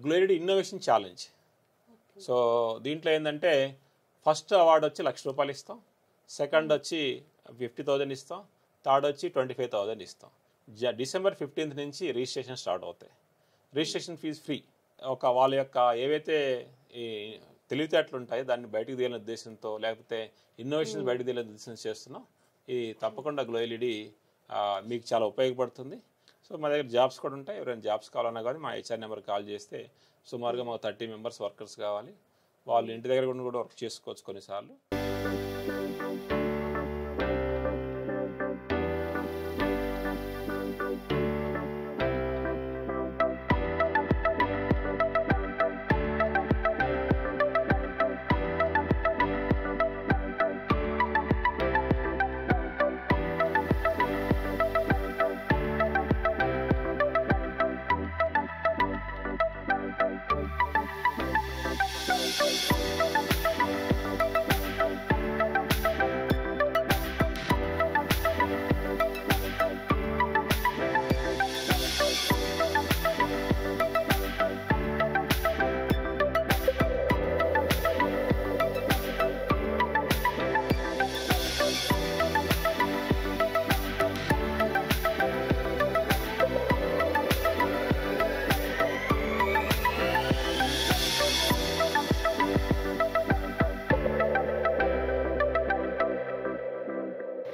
గ్లోయిడ్ innovation challenge. So దీంట్లో ఏంటంటే first award వచ్చి ₹1,00,000 ఇస్తాం, సెకండ్ వచ్చి 50,000 ఇస్తాం, థర్డ్ వచ్చి 25,000 ఇస్తాం. డిసెంబర్ 15th నుంచి రిజిస్ట్రేషన్ స్టార్ట్ అవుతాయి. Registration fee free. వాళ్ళ యొక్క ఏవైతే ఈ తెలివితేటలు ఉంటాయో దాన్ని బయటకు తీయాలనే ఉద్దేశంతో, లేకపోతే ఇన్నోవేషన్ బయటకు తీయాలనే ఉద్దేశంతో చేస్తున్నాం. ఇది తప్పకుండా గ్లోయిడ్ మీకు చాలా ఉపయోగపడుతుంది. సో మా దగ్గర జాబ్స్ కూడా ఉంటాయి. ఎవరైనా జాబ్స్ కావాలన్నా కానీ మా HR నెంబర్ కాల్ చేస్తే సుమారుగా మాకు 30 మెంబర్స్ వర్కర్స్ కావాలి. వాళ్ళు ఇంటి దగ్గర కూడా వర్క్ చేసుకోవచ్చు కొన్నిసార్లు.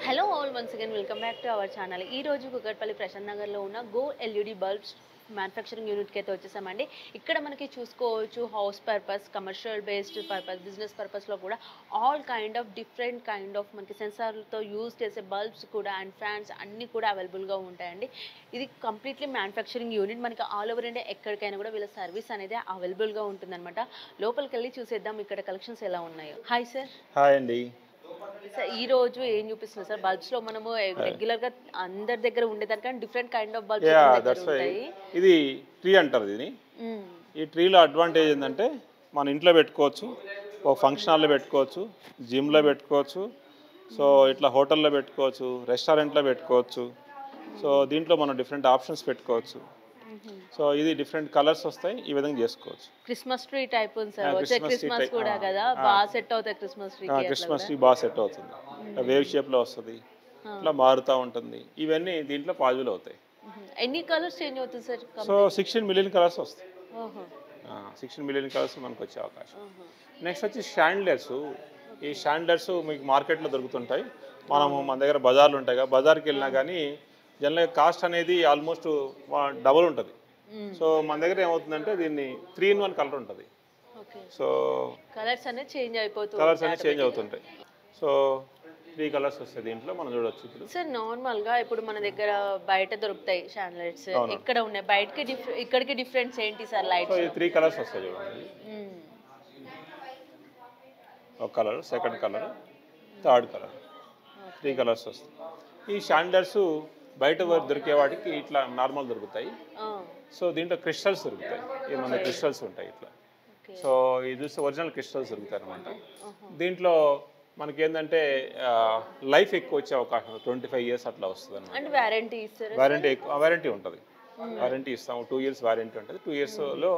Hello all, once again welcome back to our channel. ఈ రోజు కుకట్పల్లి ప్రశాంత్ నగర్లో ఉన్న గో LED బల్బ్స్ మ్యానుఫ్యాక్చరింగ్ యూనిట్కి అయితే వచ్చేసామండి. ఇక్కడ మనకి చూసుకోవచ్చు house purpose, commercial based purpose, business పర్పస్లో కూడా all kind of different kind of మనకి సెన్సార్లతో యూజ్ చేసే బల్బ్స్ కూడా అండ్ ఫ్యాన్స్ అన్నీ కూడా అవైలబుల్గా ఉంటాయండి. ఇది కంప్లీట్లీ మ్యానుఫ్యాక్చరింగ్ యూనిట్. మనకి ఆల్ ఓవర్ ఇండియా ఎక్కడికైనా కూడా వీళ్ళ సర్వీస్ అనేది అవైలబుల్గా ఉంటుందన్నమాట. లోపలికి వెళ్ళి చూసేద్దాం ఇక్కడ కలెక్షన్స్ ఎలా ఉన్నాయో. Hi sir. హాయ్ అండి. సార్ ఈ రోజు ఏం చూపిస్తున్నారు సార్? బల్బ్స్ లో మనము రెగ్యులర్ గా అందరి దగ్గర ఉండేదానికన్నా డిఫరెంట్ కైండ్ ఆఫ్ బల్బ్స్ ఉంటాయి. ఇది ట్రీ అంటారు దీన్ని. ఈ ట్రీలో అడ్వాంటేజ్ ఏంటంటే మన ఇంట్లో పెట్టుకోవచ్చు, ఓ ఫంక్షన్ హాల్లో పెట్టుకోవచ్చు, జిమ్లో పెట్టుకోవచ్చు, సో ఇట్లా హోటల్లో పెట్టుకోవచ్చు, రెస్టారెంట్లో పెట్టుకోవచ్చు. సో దీంట్లో మనం డిఫరెంట్ ఆప్షన్స్ పెట్టుకోవచ్చు. సో ఇది డిఫరెంట్ కలర్స్ వస్తాయి, ఈ విధంగా చేసుకోవచ్చు. క్రిస్మస్ ట్రీ టైప్ ఉంది సార్. వచ్చే క్రిస్మస్ కూడా కదా బాగా సెట్ అవుతాయి క్రిస్మస్ ట్రీ. క్రిస్మస్ ట్రీ బాగా సెట్ అవుతుంది. వేవ్ షేప్ లో వస్తుంది, ఇట్లా మారుతూ ఉంటుంది. ఇవన్నీ దీంట్లో పాజిబుల్ అవుతాయి. ఎన్ని కలర్స్ చేంజ్ అవుతుంది సార్? సో 16 మిలియన్ కలర్స్ వస్తాయి. 16 మిలియన్ కలర్స్ మనకు వచ్చే అవకాశం. నెక్స్ట్ వచ్చి షాండ్లర్స్. ఈ షాండ్లర్స్ మీకు మార్కెట్లో దొరుకుతుంటాయి. మన దగ్గర బజార్లు ఉంటాయి కదా, బజార్కి వెళ్ళినా కానీ జనరల్గా కాస్ట్ అనేది ఆల్మోస్ట్ డబుల్ ఉంటుంది. సో మన దగ్గర ఏమవుతుందంటే దీన్ని 3-in-1 కలర్ ఉంటుంది. సో కలర్స్ అనేది చేంజ్ అవుతుంటాయి. సో 3 కలర్స్ వస్తాయి దీంట్లో, మనం చూడొచ్చు. ఇప్పుడు సార్ నార్మల్గా ఇప్పుడు మన దగ్గర బయట దొరుకుతాయి షాండ్లైట్స్, ఇక్కడ ఉన్నాయి, బయటకి ఇక్కడికి డిఫరెన్స్ ఏంటి సార్? లైట్స్ 3 కలర్స్ వస్తాయి చూడండి. ఒక colour, second colour, third colour, 3 colours వస్తాయి. ఈ షాండ్లర్స్ బయట దొరికే వాటికి ఇట్లా నార్మల్ దొరుకుతాయి. సో దీంట్లో క్రిస్టల్స్ దొరుకుతాయి, ఏమన్నా క్రిస్టల్స్ ఉంటాయి ఇట్లా. సో ఇది చూస్తే ఒరిజినల్ క్రిస్టల్స్ దొరుకుతాయి అనమాట. దీంట్లో మనకి ఏంటంటే లైఫ్ ఎక్కువ వచ్చే అవకాశం 25 years అట్లా వస్తుంది అనమాట. వారంటీ ఉంటుంది. వారంటీ ఇస్తాము, 2 years వారంటీ ఉంటుంది. 2 yearsలో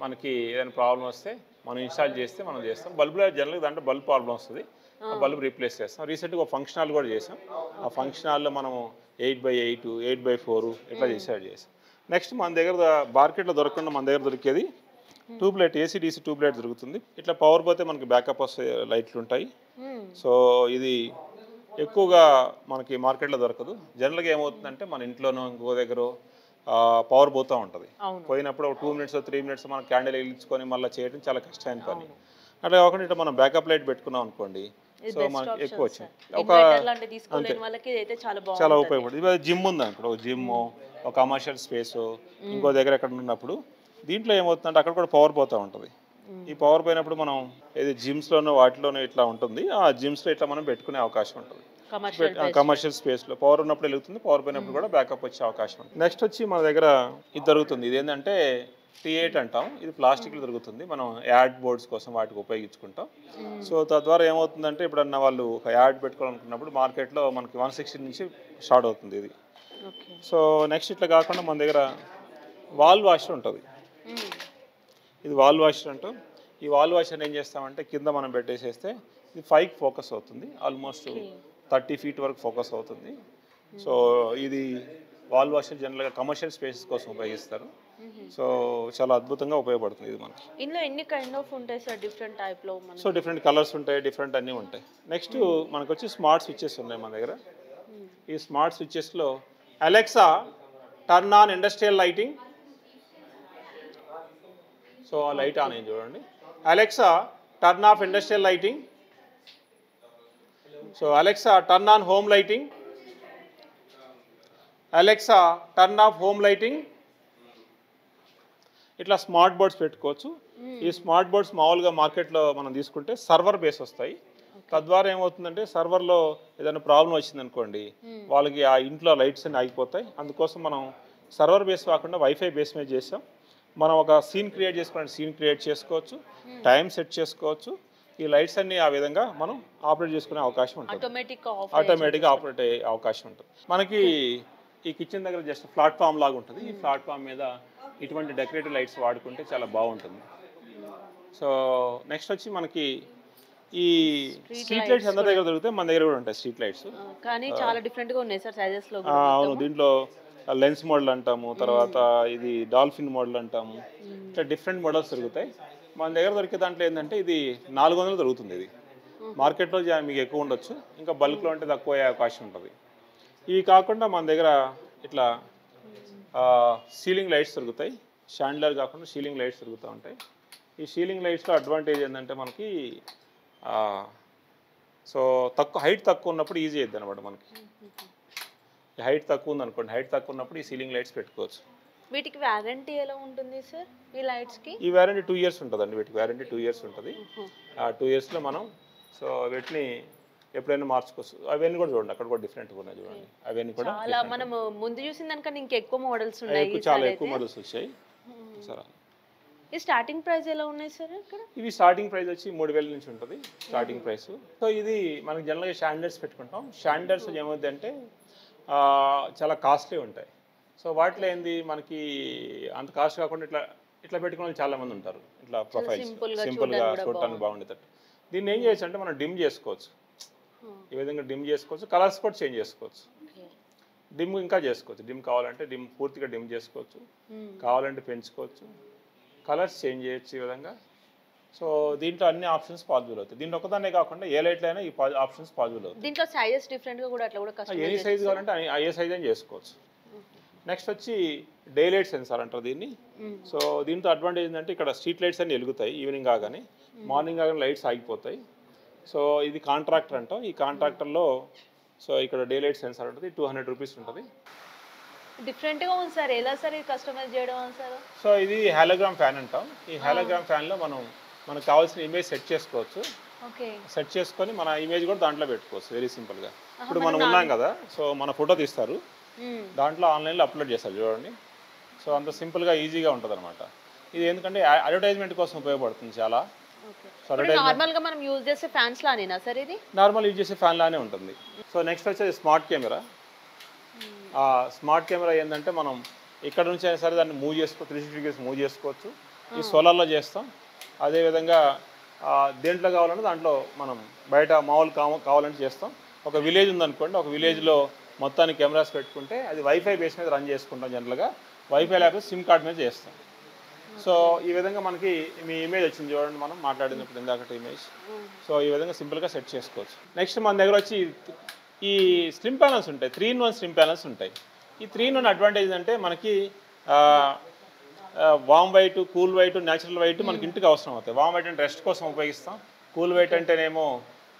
మనకి ఏదైనా ప్రాబ్లం వస్తే మనం ఇన్స్టాల్ చేస్తే మనం చేస్తాం. బల్బులో జనరల్గా దాంట్లో బల్బ్ ప్రాబ్లం వస్తుంది, ఆ బల్బ్ రీప్లేస్ చేస్తాం. రీసెంట్గా ఒక ఫంక్షన్ హాల్ కూడా చేసాం. ఆ ఫంక్షన్ హాల్లో మనము 8x8, 8x4 ఇట్లా డిసైడ్ చేసాం. నెక్స్ట్ మన దగ్గర మార్కెట్లో దొరకకుండా మన దగ్గర దొరికేది ట్యూబ్లైట్, AC/DC ట్యూబ్లైట్ దొరుకుతుంది. ఇట్లా పవర్ పోతే మనకి బ్యాకప్ వస్తే లైట్లు ఉంటాయి. సో ఇది ఎక్కువగా మనకి మార్కెట్లో దొరకదు. జనరల్గా ఏమవుతుందంటే మన ఇంట్లోనో ఇంకో దగ్గర పవర్ పోతూ ఉంటుంది. పోయినప్పుడు 2 minutes 3 minutes మనం క్యాండిల్ వెలిగించుకొని మళ్ళీ చేయడం చాలా కష్టమైన పని. అట్లా కాకుండా ఇట్లా మనం బ్యాకప్ లైట్ పెట్టుకున్నాం అనుకోండి, సో మనకి ఎక్కువ వచ్చింది. చాలా ఉపయోగపడుతుంది. ఇప్పుడు జిమ్ ఉంది అనుకో, ఒక జిమ్, ఒక కమర్షియల్ స్పేస్, ఇంకో దగ్గర ఎక్కడ ఉన్నప్పుడు దీంట్లో ఏమవుతుందంటే అక్కడ కూడా పవర్ పోతూ ఉంటుంది. ఈ పవర్ పోయినప్పుడు మనం ఏది జిమ్స్లోనో వాటిలోనో ఇట్లా ఉంటుంది, ఆ జిమ్స్లో ఇట్లా మనం పెట్టుకునే అవకాశం ఉంటుంది. కమర్షియల్ స్పేస్లో పవర్ ఉన్నప్పుడు వెలుగుతుంది, పవర్ పోయినప్పుడు కూడా బ్యాకప్ వచ్చే అవకాశం ఉంటుంది. నెక్స్ట్ వచ్చి మన దగ్గర ఇది దొరుకుతుంది. ఇది ఏంటంటే T8 అంటాం. ఇది ప్లాస్టిక్లో దొరుకుతుంది. మనం యాడ్ బోర్డ్స్ కోసం వాటికి ఉపయోగించుకుంటాం. సో తద్వారా ఏమవుతుందంటే ఇప్పుడన్నా వాళ్ళు ఒక యాడ్ పెట్టుకోవాలనుకున్నప్పుడు మార్కెట్లో మనకి 160 నుంచి స్టార్ట్ అవుతుంది ఇది. సో నెక్స్ట్ ఇట్లా కాకుండా మన దగ్గర వాల్ వాషర్ ఉంటుంది. ఇది వాల్ వాషర్ అంటాం. ఈ వాల్ వాషర్ ఏం చేస్తామంటే కింద మనం పెట్టేసేస్తే ఇది 5కి ఫోకస్ అవుతుంది, ఆల్మోస్ట్ 30 feet వరకు ఫోకస్ అవుతుంది. సో ఇది వాల్ వాషర్ జనరల్గా కమర్షియల్ స్పేసెస్ కోసం ఉపయోగిస్తారు. సో చాలా అద్భుతంగా ఉపయోగపడుతుంది ఇది మనకి. ఇందులో ఎన్ని కైండ్ ఆఫ్ ఉంటాయి సార్ డిఫరెంట్ టైప్లో? సో డిఫరెంట్ కలర్స్ ఉంటాయి, డిఫరెంట్ అన్నీ ఉంటాయి. నెక్స్ట్ మనకు వచ్చి స్మార్ట్ స్విచ్చెస్ ఉన్నాయి మన దగ్గర. ఈ స్మార్ట్ స్విచ్చెస్లో Alexa turn on industrial lighting. So ఆ లైట్ ఆన్ అయింది చూడండి. Alexa turn off industrial lighting. So Alexa turn on home lighting. Alexa turn off home lighting. ఇట్లా స్మార్ట్ బోర్డ్స్ పెట్టుకోవచ్చు. ఈ స్మార్ట్ బోర్డ్స్ మామూలుగా మార్కెట్లో మనం తీసుకుంటే సర్వర్ బేస్ వస్తాయి. తద్వారా ఏమవుతుందంటే సర్వర్లో ఏదైనా ప్రాబ్లం వచ్చిందనుకోండి, వాళ్ళకి ఆ ఇంట్లో లైట్స్ అన్ని ఆగిపోతాయి. అందుకోసం మనం సర్వర్ బేస్ కాకుండా వైఫై బేస్ మీద చేసాం. మనం ఒక సీన్ క్రియేట్ చేసుకోవాలంటే సీన్ క్రియేట్ చేసుకోవచ్చు, టైం సెట్ చేసుకోవచ్చు. ఈ లైట్స్ అన్ని ఆ విధంగా మనం ఆపరేట్ చేసుకునే అవకాశం ఉంటుంది, ఆటోమేటిక్గా ఆపరేట్ అయ్యే అవకాశం ఉంటుంది. మనకి ఈ కిచెన్ దగ్గర జస్ట్ ప్లాట్ఫామ్ లాగా ఉంటుంది. ఈ ప్లాట్ఫామ్ మీద ఇటువంటి డెకరేటివ్ లైట్స్ వాడుకుంటే చాలా బాగుంటుంది. సో నెక్స్ట్ వచ్చి మనకి ఈ స్ట్రీట్ లైట్స్ అందరి దగ్గర దొరుకుతాయి, మన దగ్గర కూడా ఉంటాయి స్ట్రీట్ లైట్స్. కానీ చాలా డిఫరెంట్గా ఉన్నాయి సార్ సైజెస్లో. అవును, దీంట్లో లెన్స్ మోడల్ అంటాము, తర్వాత ఇది డాల్ఫిన్ మోడల్ అంటాము. ఇట్లా డిఫరెంట్ మోడల్స్ దొరుకుతాయి. మన దగ్గర దొరికే దాంట్లో ఏంటంటే ఇది 400 దొరుకుతుంది. ఇది మార్కెట్లో మీకు ఎక్కువ ఉండొచ్చు, ఇంకా బల్క్లో అంటే తక్కువ అయ్యే అవకాశం ఉంటుంది. ఇవి కాకుండా మన దగ్గర ఇట్లా సీలింగ్ లైట్స్ దొరుకుతాయి. షాండ్లర్ కాకుండా సీలింగ్ లైట్స్ దొరుకుతూ ఉంటాయి. ఈ సీలింగ్ లైట్స్లో అడ్వాంటేజ్ ఏంటంటే మనకి సో హైట్ తక్కువ ఉన్నప్పుడు ఈజీ అవుతుంది అనమాట. మనకి హైట్ తక్కువ ఉంది అనుకోండి, హైట్ తక్కువ ఉన్నప్పుడు ఈ సీలింగ్ లైట్స్ పెట్టుకోవచ్చు. వీటికి వారంటీ ఎలా ఉంటుంది సార్ ఈ లైట్స్కి? ఈ వారంటీ 2 years ఉంటుందండి. వీటికి వారంటీ 2 years ఉంటుంది. ఆ 2 yearsలో మనం సో వీటిని ఎప్పుడైనా మార్చుకోవచ్చు. అవన్నీ కూడా చూడండి, అక్కడ కూడా డిఫరెంట్గా ఉన్నాయి చూడండి. అవన్నీ కూడా చాలా మనం ముందు చూసిన దానికన్నా ఇంకా ఎక్కువ మోడల్స్ ఉన్నాయి, చాలా ఎక్కువ మోడల్స్ వచ్చాయి. సరే, ఈ స్టార్టింగ్ ప్రైస్ ఎలా ఉన్నాయి సార్ ఇక్కడ? ఇవి స్టార్టింగ్ ప్రైస్ వచ్చి 3000 నుంచి ఉంటుంది స్టార్టింగ్ ప్రైస్. సో ఇది మనకి జనరల్గా షాండర్స్ పెట్టుకుంటాం. షాండర్స్ ఏమవుతుందంటే చాలా కాస్ట్లీ ఉంటాయి. సో వాటిలో ఏంది మనకి అంత కాస్ట్ కాకుండా ఇట్లా ఇట్లా పెట్టుకునే వాళ్ళు చాలామంది ఉంటారు. ఇట్లా ప్రొఫైల్స్ సింపుల్గా చూడటానికి బాగుండేటట్టు. దీన్ని ఏం చేయొచ్చు అంటే మనం డిమ్ చేసుకోవచ్చు. ఈ విధంగా డిమ్ చేసుకోవచ్చు, కలర్స్ కూడా చేంజ్ చేసుకోవచ్చు. డిమ్ ఇంకా చేసుకోవచ్చు. డిమ్ కావాలంటే డిమ్ పూర్తిగా డిమ్ చేసుకోవచ్చు, కావాలంటే పెంచుకోవచ్చు, కలర్స్ చేంజ్ చేయొచ్చు ఈ విధంగా. సో దీంట్లో అన్ని ఆప్షన్స్ పాసిబుల్ అవుతాయి. దీంట్లో ఒకదాన్నే కాకుండా ఏ లైట్లో అయినా ఈ ఆప్షన్స్ పాసిబుల్ అవుతాయి. దీంట్లో సైజెస్ డిఫరెంట్గా కూడా అట్లా కూడా ఏ సైజ్ కావాలంటే ఏ సైజ్ అని చేసుకోవచ్చు. నెక్స్ట్ వచ్చి డే లైట్ సెన్సార్ అంటారు దీన్ని. సో దీంతో అడ్వాంటేజ్ ఏంటంటే ఇక్కడ స్ట్రీట్ లైట్స్ అన్ని వెలుగుతాయి ఈవినింగ్ కాగానే, మార్నింగ్ కాగానే లైట్స్ ఆగిపోతాయి. సో ఇది కాంట్రాక్టర్ అంటాం. ఈ కాంట్రాక్టర్లో సో ఇక్కడ డే లైట్ సెన్సార్ ఉంటుంది. 200 రూపీస్ ఉంటుంది. డిఫరెంట్గా ఉంది సార్. ఎలా సార్ ఇది కస్టమైజ్ చేయడం సార్? సో ఇది హాలోగ్రామ్ ఫ్యాన్ అంటాం. ఈ హాలోగ్రామ్ ఫ్యాన్లో మనకు కావాల్సిన ఇమేజ్ సెట్ చేసుకోవచ్చు. సెట్ చేసుకొని మన ఇమేజ్ కూడా దాంట్లో పెట్టుకోవచ్చు వెరీ సింపుల్గా. ఇప్పుడు మనం ఉన్నాం కదా, సో మన ఫోటో తీస్తారు, దాంట్లో ఆన్లైన్లో అప్లోడ్ చేస్తారు చూడండి. సో అంత సింపుల్గా ఈజీగా ఉంటుంది అనమాట. ఇది ఎందుకంటే అడ్వర్టైజ్మెంట్ కోసం ఉపయోగపడుతుంది చాలా. నార్మల్గా మనం యూజ్ చేసే ఫ్యాన్స్ లానేనా సార్ ఇది? నార్మల్ యూజ్ చేసే ఫ్యాన్ లానే ఉంటుంది. సో నెక్స్ట్ వచ్చేది స్మార్ట్ కెమెరా. స్మార్ట్ కెమెరా ఏంటంటే మనం ఇక్కడ నుంచి అయినా సరే దాన్ని మూవ్ చేసుకో 360 degrees మూవ్ చేసుకోవచ్చు. ఈ సోలార్లో చేస్తాం. అదేవిధంగా దేంట్లో కావాలంటే దాంట్లో మనం బయట మామూలు కావాలంటే చేస్తాం. ఒక విలేజ్ ఉందనుకోండి, ఒక విలేజ్లో మొత్తానికి కెమెరాస్ పెట్టుకుంటే అది వైఫై బేస్ మీద రన్ చేసుకుంటాం. జనరల్గా వైఫై లేకపోతే సిమ్ కార్డ్ మీద చేస్తాం. సో ఈ విధంగా మనకి మీ ఇమేజ్ వచ్చింది చూడండి, మనం మాట్లాడినప్పుడు ఇందాకటి ఇమేజ్. సో ఈ విధంగా సింపుల్గా సెట్ చేసుకోవచ్చు. నెక్స్ట్ మన దగ్గర వచ్చి ఈ స్లిమ్ ప్యానల్స్ ఉంటాయి, 3-in-1 స్లిమ్ ప్యానల్స్ ఉంటాయి. ఈ 3-in-1 అడ్వాంటేజ్ అంటే మనకి వామ్ white, cool white, natural white మనకి ఇంటికి అవసరం అవుతాయి. వామ్ వైట్ అంటే రెస్ట్ కోసం ఉపయోగిస్తాం, కూల్ వైట్ అంటేనేమో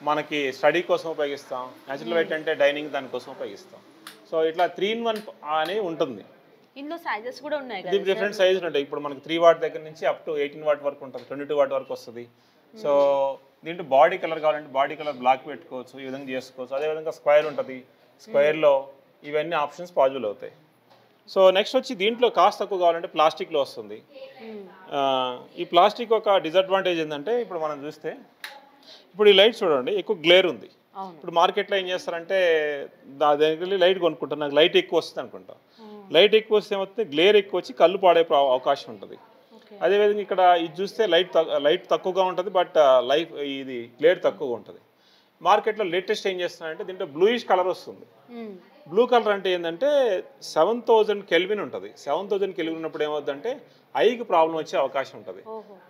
మనకి స్టడీ కోసం ఉపయోగిస్తాం, న్యాచురల్ వైట్ అంటే డైనింగ్ దానికోసం ఉపయోగిస్తాం. సో ఇట్లా 3-in-1 అనేది ఉంటుంది. ఇందులో సైజెస్ కూడా ఉన్నాయి కదా? డిఫరెంట్ సైజులు ఉంటాయి. ఇప్పుడు మనకి 3 watt దగ్గర నుంచి అప్ టు 18 watt వరకు ఉంటుంది, 22 watt వరకు వస్తుంది. సో దీంట్లో బాడీ కలర్ కావాలంటే బాడీ కలర్ బ్లాక్ పెట్టుకోవచ్చు, ఈ విధంగా చేసుకోవచ్చు. అదేవిధంగా స్క్వేర్ ఉంటుంది, స్క్వేర్లో ఇవన్నీ ఆప్షన్స్ పాజిబుల్ అవుతాయి. సో నెక్స్ట్ వచ్చి దీంట్లో కాస్ట్ తక్కువ కావాలంటే ప్లాస్టిక్లో వస్తుంది. ఈ ప్లాస్టిక్ ఒక డిసడ్వాంటేజ్ ఏంటంటే ఇప్పుడు మనం చూస్తే ఇప్పుడు ఈ లైట్ చూడండి ఎక్కువ గ్లేర్ ఉంది. ఇప్పుడు మార్కెట్లో ఏం చేస్తారంటే దానికి లైట్ కొనుక్కుంటారు, నాకు లైట్ ఎక్కువ వస్తుంది అనుకుంటా. లైట్ ఎక్కువ వస్తే ఏమవుతుంది, గ్లేర్ ఎక్కువ వచ్చి కళ్ళు పాడే అవకాశం ఉంటుంది. అదేవిధంగా ఇక్కడ ఇది చూస్తే లైట్ తక్కువగా ఉంటుంది, బట్ ఇది గ్లేర్ తక్కువగా ఉంటుంది. మార్కెట్లో లేటెస్ట్ ఏం చేస్తున్నారంటే దీంట్లో బ్లూయిష్ కలర్ వస్తుంది. బ్లూ కలర్ అంటే ఏంటంటే 7000 కెల్విన్ ఉంటుంది. 7000 కెల్విన్ ఉన్నప్పుడు ఏమవుతుందంటే ఐకి ప్రాబ్లం వచ్చే అవకాశం ఉంటుంది.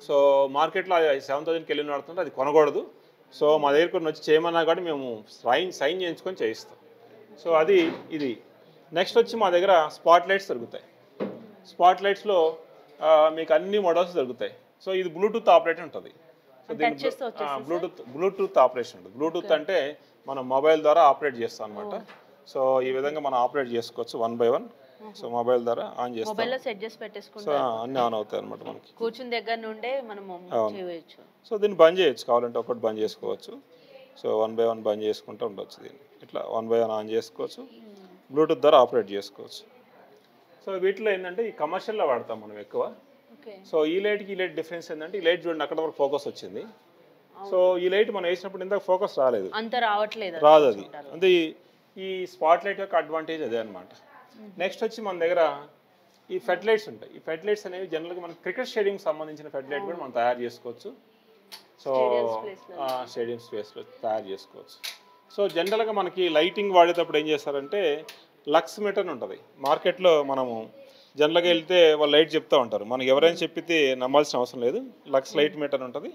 సో మార్కెట్లో 7000 కెల్విన్ వాడుతుంటే అది కొనకూడదు. సో మా దగ్గర కొన్ని వచ్చి చేయమన్నా కూడా మేము సైన్ చేయించుకొని చేయిస్తాం. సో అది ఇది. నెక్స్ట్ వచ్చి మా దగ్గర స్పాట్ లైట్స్ దొరుకుతాయి. స్పాట్ లైట్స్లో మీకు అన్ని మోడల్స్ దొరుకుతాయి. సో ఇది బ్లూటూత్ ఆపరేటర్ ఉంటుంది. సో దీని బ్లూటూత్ ఆపరేషన్ ఉంటుంది. బ్లూటూత్ అంటే మనం మొబైల్ ద్వారా ఆపరేట్ చేస్తాం అనమాట. సో ఈ విధంగా మనం ఆపరేట్ చేసుకోవచ్చు 1 by 1. సో మొబైల్ ద్వారా ఆన్ చేస్తాం. మొబైల్లో సెట్ చేసి పెట్టేసుకుంటాం. సో అన్నీ ఆన్ అవుతాయి అనమాట మనకి. కూర్చుని దగ్గర నుండే మనం చేయవచ్చు. సో దీన్ని బంద్ చేయొచ్చు, కావాలంటే ఒకటి బంద్ చేసుకోవచ్చు. సో 1 by 1 బంద్ చేసుకుంటూ ఉండొచ్చు. దీన్ని ఇట్లా 1 by 1 ఆన్ చేసుకోవచ్చు, బ్లూటూత్ ద్వారా ఆపరేట్ చేసుకోవచ్చు. సో వీటిలో ఏంటంటే ఈ కమర్షియల్లో వాడతాం మనం ఎక్కువ. సో ఈ లైట్కి ఈ లైట్ డిఫరెన్స్ ఏంటంటే ఈ లైట్ చూడండి అక్కడ వరకు ఫోకస్ వచ్చింది. సో ఈ లైట్ మనం వేసినప్పుడు ఇందాక ఫోకస్ రాలేదు, రాదు అది. అంటే ఈ స్పాట్ లైట్ యొక్క అడ్వాంటేజ్ అదే అనమాట. నెక్స్ట్ వచ్చి మన దగ్గర ఈ ఫెడ్ లైట్స్ ఉంటాయి. ఈ ఫెడ్ లైట్స్ అనేవి జనరల్గా మన క్రికెట్ స్టేడియంకి సంబంధించిన ఫెడ్ లైట్ కూడా మనం తయారు చేసుకోవచ్చు. సో స్టేడియం స్పేస్లో తయారు చేసుకోవచ్చు. సో జనరల్గా మనకి లైటింగ్ వాడేటప్పుడు ఏం చేస్తారంటే లక్స్ మీటర్ ఉంటుంది. మార్కెట్లో మనము జనరల్గా వెళ్తే వాళ్ళు లైట్ చెప్తూ ఉంటారు, మనకి ఎవరైనా చెప్పితే నమ్మాల్సిన అవసరం లేదు. లక్స్ లైట్ మీటర్ ఉంటుంది.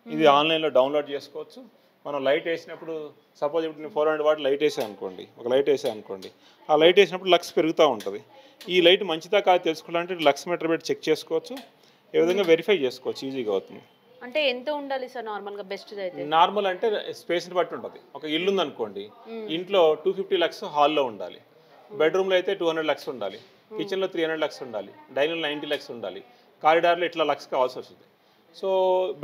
ఇది ఆన్లైన్లో డౌన్లోడ్ చేసుకోవచ్చు. మనం లైట్ వేసినప్పుడు సపోజ్ ఇప్పుడు నేను 400 వాట్ లైట్ వేసాను అనుకోండి, ఒక లైట్ వేసాను అనుకోండి, ఆ లైట్ వేసినప్పుడు లక్స్ పెరుగుతూ ఉంటుంది. ఈ లైట్ మంచిదా కాదు తెలుసుకోవాలంటే లక్స్ మీటర్ పెట్టి చెక్ చేసుకోవచ్చు. ఈ విధంగా వెరిఫై చేసుకోవచ్చు, ఈజీగా అవుతుంది. అంటే ఎంత ఉండాలి సార్ నార్మల్గా? బెస్ట్ అయితే నార్మల్ అంటే స్పేస్ని బట్టి ఉంటుంది. ఒక ఇల్లు ఉందనుకోండి, ఇంట్లో 250 లక్స్ హాల్లో ఉండాలి, బెడ్రూమ్లో అయితే 200 లక్స్ ఉండాలి, కిచెన్లో 300 లక్స్ ఉండాలి, డైనింగ్లో 90 లక్స్ ఉండాలి, కారిడార్లో ఇట్లా లక్స్ కావాల్సి వస్తుంది. సో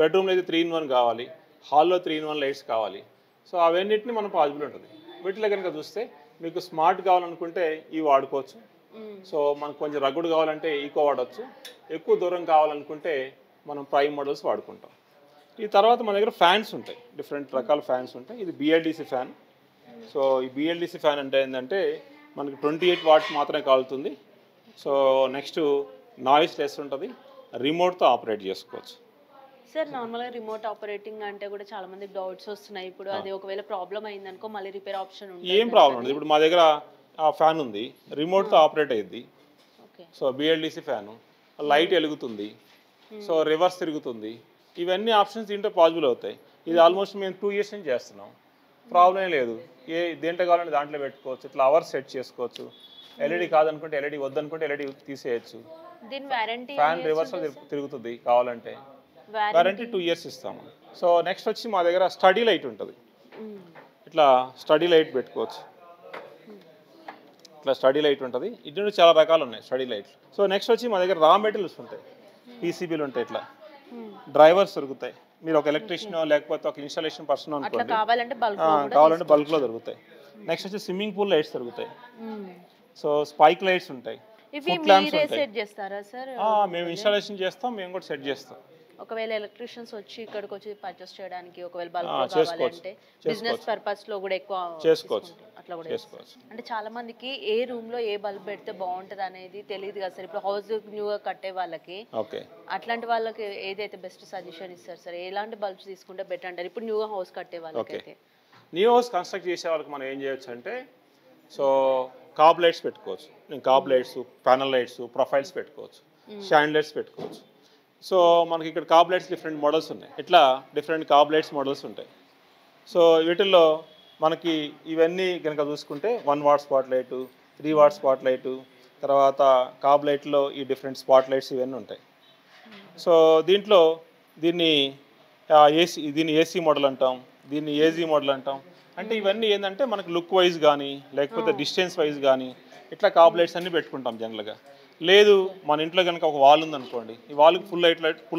బెడ్రూమ్లో అయితే 3-in-1 కావాలి, హాల్లో 3-in-1 లైట్స్ కావాలి. సో అవన్నిటిని మనం పాసిబుల్ ఉంటుంది. వీటిలో కనుక చూస్తే మీకు స్మార్ట్ కావాలనుకుంటే ఇవి వాడుకోవచ్చు. సో మనకు కొంచెం రగ్గుడు కావాలంటే ఈకో వాడవచ్చు. ఎక్కువ దూరం కావాలనుకుంటే మనం ప్రైమ్ మోడల్స్ వాడుకుంటాం. ఈ తర్వాత మన దగ్గర ఫ్యాన్స్ ఉంటాయి, డిఫరెంట్ రకాల ఫ్యాన్స్ ఉంటాయి. ఇది బిఎల్డిసి ఫ్యాన్. సో ఈ బిఎల్డిసి ఫ్యాన్ అంటే ఏంటంటే మనకి 28 వాట్స్ మాత్రమే కాలుతుంది. సో నెక్స్ట్ నాయిస్ లెస్ ఉంటుంది, రిమోట్తో ఆపరేట్ చేసుకోవచ్చు. సార్ నార్మల్గా రిమోట్ ఆపరేటింగ్ అంటే కూడా చాలా మందికి డౌట్స్ వస్తున్నాయి. ఇప్పుడు అది ఒకవేళ ప్రాబ్లం అయిందనుకో మళ్ళీ రిపేర్ ఆప్షన్ ఉంటుంది? ఏం ప్రాబ్లం ఉండదు. ఇప్పుడు మా దగ్గర ఆ ఫ్యాన్ ఉంది, రిమోట్తో ఆపరేట్ అయ్యింది. సో బిఎల్డిసి ఫ్యాను, లైట్ వెలుగుతుంది, సో రివర్స్ తిరుగుతుంది. ఇవన్నీ ఆప్షన్స్ దీంట్లో పాసిబుల్ అవుతాయి. ఇది ఆల్మోస్ట్ మేము 2 years నుంచి చేస్తున్నాం. ప్రాబ్లం లేదు. దేంట్లో కావాలంటే దాంట్లో పెట్టుకోవచ్చు. ఇట్లా అవర్స్ సెట్ చేసుకోవచ్చు. ఎల్ఈడి కాదనుకుంటే ఎల్ఈడి, వద్దనుకుంటే ఎల్ఈడి తీసేయచ్చు. ఫ్యాన్ రివర్స్ తిరుగుతుంది కావాలంటే. వారంటీ 2 years ఇస్తాము. సో నెక్స్ట్ వచ్చి మా దగ్గర స్టడీ లైట్ ఉంటుంది. ఇట్లా స్టడీ లైట్ పెట్టుకోవచ్చు. ఇట్లా స్టడీ లైట్ ఉంటుంది. ఇందులో చాలా రకాలు ఉన్నాయి స్టడీ లైట్లు. సో నెక్స్ట్ వచ్చి మా దగ్గర రా మెటీరియల్స్ ఉంటాయి, పీసీబీలు ఉంటాయి. ఇట్లా డ్రైవర్స్ దొరుకుతాయి. మీరు ఒక ఎలక్ట్రీషియన్ లేకపోతే ఒక ఇన్స్టాలేషన్ పర్సన్ అనుకోండి, కావాలంటే బల్క్లో దొరుకుతాయి. నెక్స్ట్ వచ్చి స్విమ్మింగ్ పూల్ లైట్స్ దొరుకుతాయి. సో స్పైక్ లైట్స్ ఉంటాయి, ఫుట్ ల్యాంప్స్ ఉంటాయి. మేము ఇన్స్టాలేషన్ చేస్తాం, మేము కూడా సెట్ చేస్తాం. ఒకవేళ ఎలక్ట్రీషియన్స్ వచ్చి ఇక్కడికి వచ్చి పర్చేస్ చేయడానికి ఒకవేళ బల్క్ కావాలంటే బిజినెస్ పర్పస్ లో కూడా ఎక్కువ చేసుకోవచ్చు. అట్లా కూడా చేసుకోవచ్చు. అంటే చాలా మందికి ఏ రూమ్ లో ఏ బల్బ్ పెడితే బాగుంటది అనేది తెలియదు కదా సార్. ఇప్పుడు హౌస్ న్యూగా కట్టే వాళ్ళకి, అట్లాంటి వాళ్ళకి ఏదైతే బెస్ట్ సజెషన్ ఇస్తారు సార్? ఎలాంటి బల్బ్స్ తీసుకుంటే బెటర్ అంటారు ఇప్పుడు న్యూగా హౌస్ కట్టే వాళ్ళకి? న్యూ హౌస్ కన్స్ట్రక్ట్ చేసే వాళ్ళకి మనం ఏం చేయొచ్చు అంటే, సో కాబ్ లైట్స్ పెట్టుకోవచ్చు. Cob lights, panel lights, profiles పెట్టుకోవచ్చు, షాండ్లైట్స్ పెట్టుకోవచ్చు. సో మనకి ఇక్కడ కాబ్ లైట్స్ డిఫరెంట్ మోడల్స్ ఉన్నాయి. ఇట్లా డిఫరెంట్ కాబ్ లైట్స్ మోడల్స్ ఉంటాయి. సో వీటిల్లో మనకి ఇవన్నీ కనుక చూసుకుంటే 1 watt spot light, 3 watt spot light, తర్వాత కాబ్ లైట్లో ఈ డిఫరెంట్ స్పాట్ లైట్స్ ఇవన్నీ ఉంటాయి. సో దీన్ని ఏసీ మోడల్ అంటాం, దీన్ని ఏజీ మోడల్ అంటాం. అంటే ఇవన్నీ ఏంటంటే మనకి లుక్ వైజ్ కానీ లేకపోతే డిస్టెన్స్ వైజ్ కానీ ఇట్లా కాబ్ లైట్స్ అన్నీ పెట్టుకుంటాం జనరల్గా. లేదు మన ఇంట్లో కనుక ఒక వాల్ ఉందనుకోండి, ఈ వాల్కి ఫుల్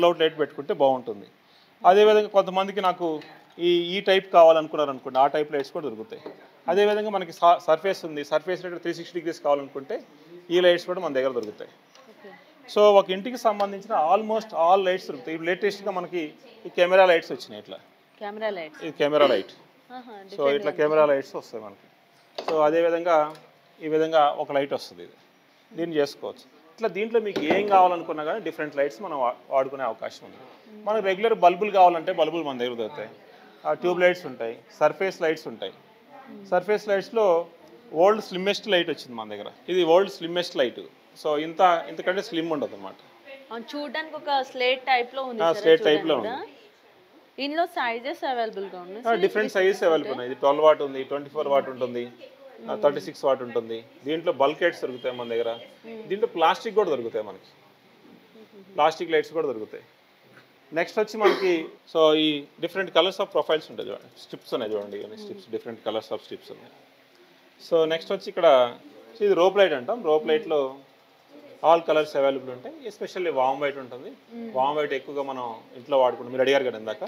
అవుట్ లైట్ పెట్టుకుంటే బాగుంటుంది. అదేవిధంగా కొంతమందికి నాకు ఈ టైప్ కావాలనుకున్నారనుకోండి, ఆ టైప్ లైట్స్ కూడా దొరుకుతాయి. అదేవిధంగా మనకి సర్ఫేస్ ఉంది, సర్ఫేస్ లైట్ 360 degrees కావాలనుకుంటే ఈ లైట్స్ కూడా మన దగ్గర దొరుకుతాయి. సో ఒక ఇంటికి సంబంధించిన ఆల్మోస్ట్ ఆల్ లైట్స్ దొరుకుతాయి. ఇప్పుడు లేటెస్ట్గా మనకి ఈ కెమెరా లైట్స్ వచ్చినాయి. ఇట్లా ఇది కెమెరా లైట్. సో ఇట్లా కెమెరా లైట్స్ వస్తాయి మనకి. సో అదేవిధంగా ఈ విధంగా ఒక లైట్ వస్తుంది, ఇది దీన్ని చేసుకోవచ్చు. ఇట్లా దీంట్లో మీకు ఏం కావాలనుకున్నా కానీ డిఫరెంట్ లైట్స్ మనం వాడుకునే అవకాశం ఉంది. మనకు రెగ్యులర్ బల్బులు కావాలంటే బల్బులు మన దగ్గర దొరుకుతాయి. ట్యూబ్ లైట్స్ ఉంటాయి, సర్ఫేస్ లైట్స్ ఉంటాయి. సర్ఫేస్ లైట్స్లో వరల్డ్ స్లిమ్మెస్ట్ లైట్ వచ్చింది మన దగ్గర. ఇది వరల్డ్ స్లిమ్మెస్ట్ లైట్. సో ఇంతకంటే స్లిమ్ ఉండదు అనమాట. చూడడానికి ఒక స్లేట్ టైప్ లో ఉంది. స్లేట్ టైప్లో ఉంది. ఇందులో సైజెస్ అవైలబుల్గా ఉన్నాయి. డిఫరెంట్ సైజెస్ అవైలబుల్ ఉన్నాయి. ఇది 12 వాట్ ఉంది, 24 వాట్ ఉంటుంది, 36 వాట్ ఉంటుంది. దీంట్లో బల్క్ లైట్స్ దొరుకుతాయి మన దగ్గర. దీంట్లో ప్లాస్టిక్ కూడా దొరుకుతాయి మనకి. ప్లాస్టిక్ లైట్స్ కూడా దొరుకుతాయి. నెక్స్ట్ వచ్చి మనకి సో ఈ డిఫరెంట్ కలర్స్ ఆఫ్ ప్రొఫైల్స్ ఉంటాయి చూడండి. స్ట్రిప్స్ ఉన్నాయి చూడండి, strips different colours of strips ఉన్నాయి. సో నెక్స్ట్ వచ్చి ఇక్కడ ఇది రోప్ లైట్ అంటాం. రోప్ లైట్లో ఆల్ కలర్స్ అవైలబుల్ ఉంటాయి. ఎస్పెషల్లీ వామ్ వైట్ ఉంటుంది. వామ్ వైట్ ఎక్కువగా మనం ఇంట్లో వాడుకుంటాం. మీరు అడిగారు కదా ఇందాక,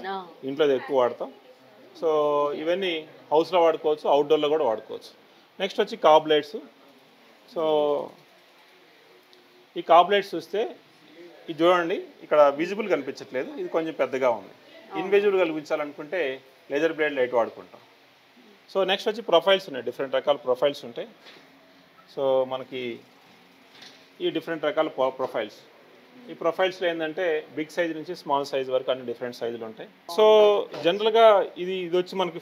ఇంట్లో ఎక్కువ వాడతాం. సో ఇవన్నీ హౌస్లో వాడుకోవచ్చు, అవుట్డోర్లో కూడా వాడుకోవచ్చు. నెక్స్ట్ వచ్చి కాబ్ లైట్స్. సో ఈ కాబ్ లైట్స్ చూస్తే ఇది చూడండి, ఇక్కడ విజిబుల్ కనిపించట్లేదు, ఇది కొంచెం పెద్దగా ఉంది. ఇన్విజిబుల్ కనిపించాలనుకుంటే లేజర్ బ్లేడ్ లైట్ వాడుకుంటాం. సో నెక్స్ట్ వచ్చి ప్రొఫైల్స్ ఉన్నాయి. డిఫరెంట్ రకాల ప్రొఫైల్స్ ఉంటాయి. సో మనకి ఈ డిఫరెంట్ రకాల ప్రొఫైల్స్, ఈ ప్రొఫైల్స్లో ఏంటంటే బిగ్ సైజ్ నుంచి స్మాల్ సైజ్ వరకు అన్ని డిఫరెంట్ సైజులు ఉంటాయి. సో జనరల్గా ఇది వచ్చి మనకి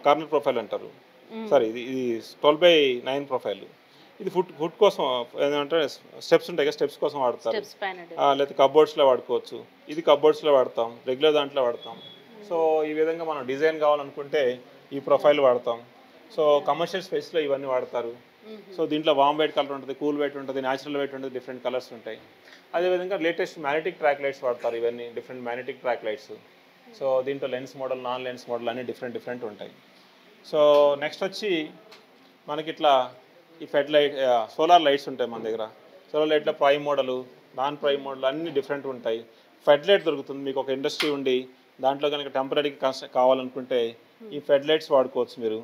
కార్నర్ ప్రొఫైల్ అంటారు. సారీ, ఇది 12/9 ప్రొఫైల్. ఇది ఫుడ్ కోసం ఏంటంటే స్టెప్స్ ఉంటాయి కదా, స్టెప్స్ కోసం వాడతారు. లేకపోతే కబోర్డ్స్లో వాడుకోవచ్చు. ఇది కబోర్డ్స్లో వాడతాం, రెగ్యులర్ దాంట్లో వాడతాం. సో ఈ విధంగా మనం డిజైన్ కావాలనుకుంటే ఈ ప్రొఫైల్ వాడతాం. సో కమర్షియల్ స్పేస్లో ఇవన్నీ వాడతారు. సో దీంట్లో వామ్ వైట్ కలర్ ఉంటుంది, కూల్ వైట్ ఉంటుంది, న్యాచురల్ వైట్ ఉంటుంది, డిఫరెంట్ కలర్స్ ఉంటాయి. అదేవిధంగా లేటెస్ట్ మ్యాగ్నెటిక్ ట్రాక్ లైట్స్ వాడతారు. ఇవన్నీ different magnetic track lights. So దీంట్లో lens model, non lens model అన్నీ డిఫరెంట్ ఉంటాయి. సో నెక్స్ట్ వచ్చి మనకి ఇట్లా ఈ ఫెడ్ లైట్, సోలార్ లైట్స్ ఉంటాయి మన దగ్గర. సోలార్ లైట్లో prime model, non prime model అన్నీ డిఫరెంట్ ఉంటాయి. ఫెడ్ లైట్ దొరుకుతుంది. మీకు ఒక ఇండస్ట్రీ ఉండి దాంట్లో కనుక టెంపరీగా కావాలనుకుంటే ఈ ఫెడ్ లైట్స్ వాడుకోవచ్చు మీరు.